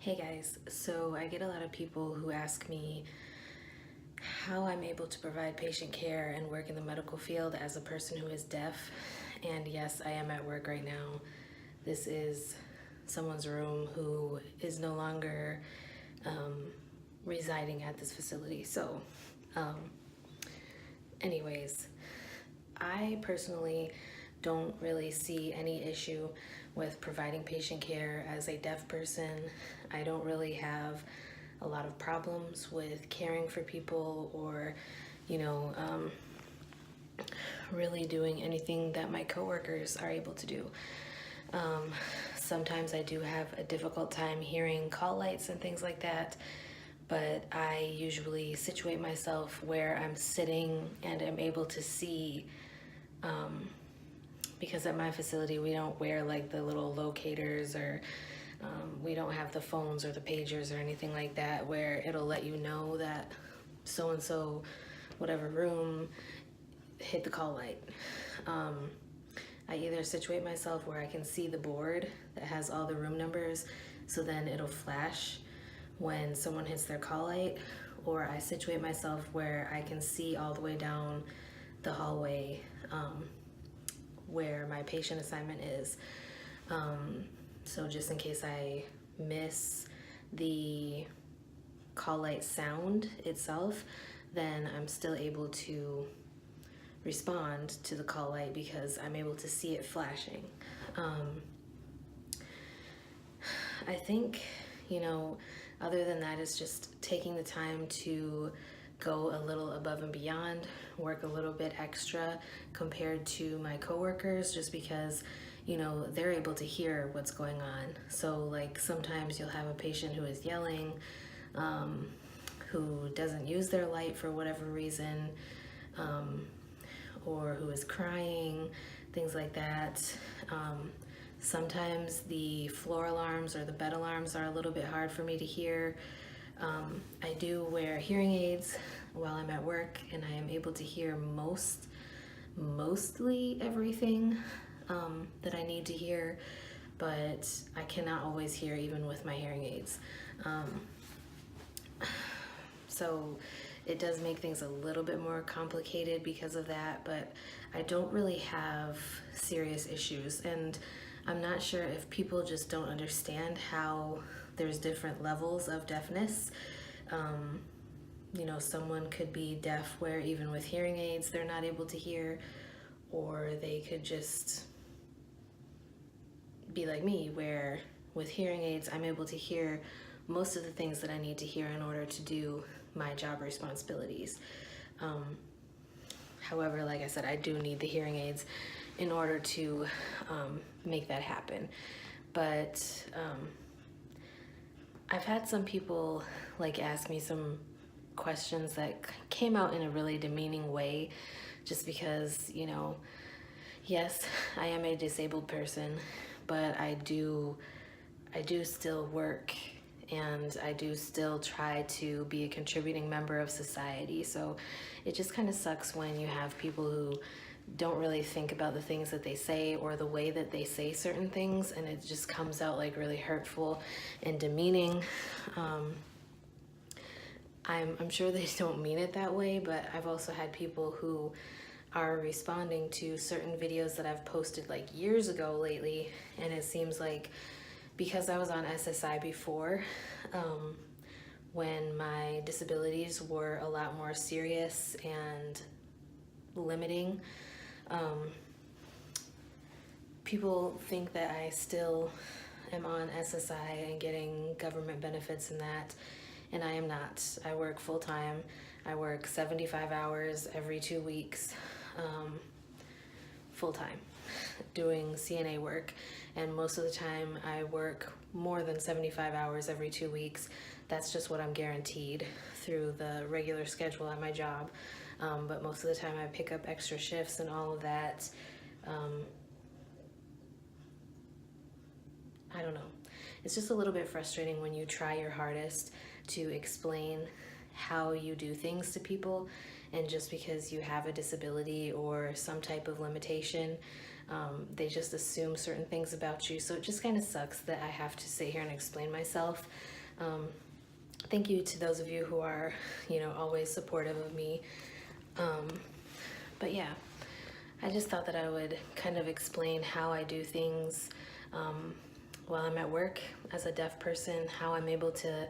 Hey guys, so I get a lot of people who ask me how I'm able to provide patient care and work in the medical field as a person who is deaf. And yes, I am at work right now. This is someone's room who is no longer residing at this facility. Um, anyways, I personally don't really see any issue with providing patient care as a deaf person. I don't really have a lot of problems with caring for people or, you know, really doing anything that my coworkers are able to do. Sometimes I do have a difficult time hearing call lights and things like that, but I usually situate myself where I'm sitting and am able to see, because at my facility we don't wear like the little locators or we don't have the phones or the pagers or anything like that where it'll let you know that so and so, whatever room, hit the call light. I either situate myself where I can see the board that has all the room numbers, so then it'll flash when someone hits their call light, or I situate myself where I can see all the way down the hallway where my patient assignment is. So just in case I miss the call light sound itself, then I'm still able to respond to the call light because I'm able to see it flashing. I think, other than that, it's just taking the time to go a little above and beyond, work a little bit extra compared to my coworkers, just because they're able to hear what's going on. So like sometimes you'll have a patient who is yelling, who doesn't use their light for whatever reason, or who is crying, things like that. Sometimes the floor alarms or the bed alarms are a little bit hard for me to hear. I do wear hearing aids while I'm at work, and I am able to hear mostly everything that I need to hear, but I cannot always hear even with my hearing aids. So it does make things a little bit more complicated because of that, but I don't really have serious issues. And I'm not sure if people just don't understand how there's different levels of deafness. Someone could be deaf where even with hearing aids they're not able to hear, or they could just be like me where with hearing aids I'm able to hear most of the things that I need to hear in order to do my job responsibilities. However, like I said, I do need the hearing aids in order to make that happen. But I've had some people ask me some questions that came out in a really demeaning way, just because, yes, I am a disabled person, but I do still work, and I do still try to be a contributing member of society. So it just kind of sucks when you have people who don't really think about the things that they say or the way that they say certain things, and it just comes out like really hurtful and demeaning. I'm sure they don't mean it that way, but I've also had people who are responding to certain videos that I've posted like years ago lately, and it seems like because I was on SSI before, when my disabilities were a lot more serious and limiting, people think that I still am on SSI and getting government benefits and that, and I am not. I work full-time. I work 75 hours every 2 weeks, full-time, doing CNA work, and most of the time I work more than 75 hours every 2 weeks. That's just what I'm guaranteed through the regular schedule at my job, but most of the time I pick up extra shifts and all of that. I don't know. It's just a little bit frustrating when you try your hardest to explain how you do things to people, and just because you have a disability or some type of limitation, They just assume certain things about you. So it just kind of sucks that I have to sit here and explain myself. Thank you to those of you who are, always supportive of me. But yeah, I just thought that I would kind of explain how I do things while I'm at work as a deaf person, how I'm able to,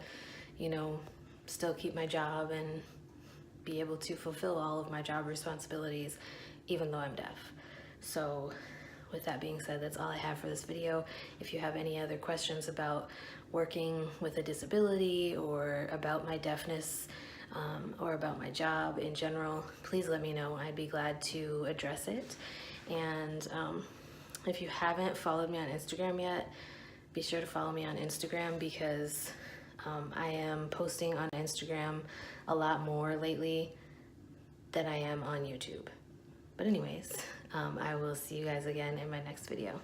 still keep my job and be able to fulfill all of my job responsibilities, even though I'm deaf. So with that being said, that's all I have for this video. If you have any other questions about working with a disability or about my deafness or about my job in general, please let me know. I'd be glad to address it. And if you haven't followed me on Instagram yet, be sure to follow me on Instagram because I am posting on Instagram a lot more lately than I am on YouTube. But anyways, I will see you guys again in my next video.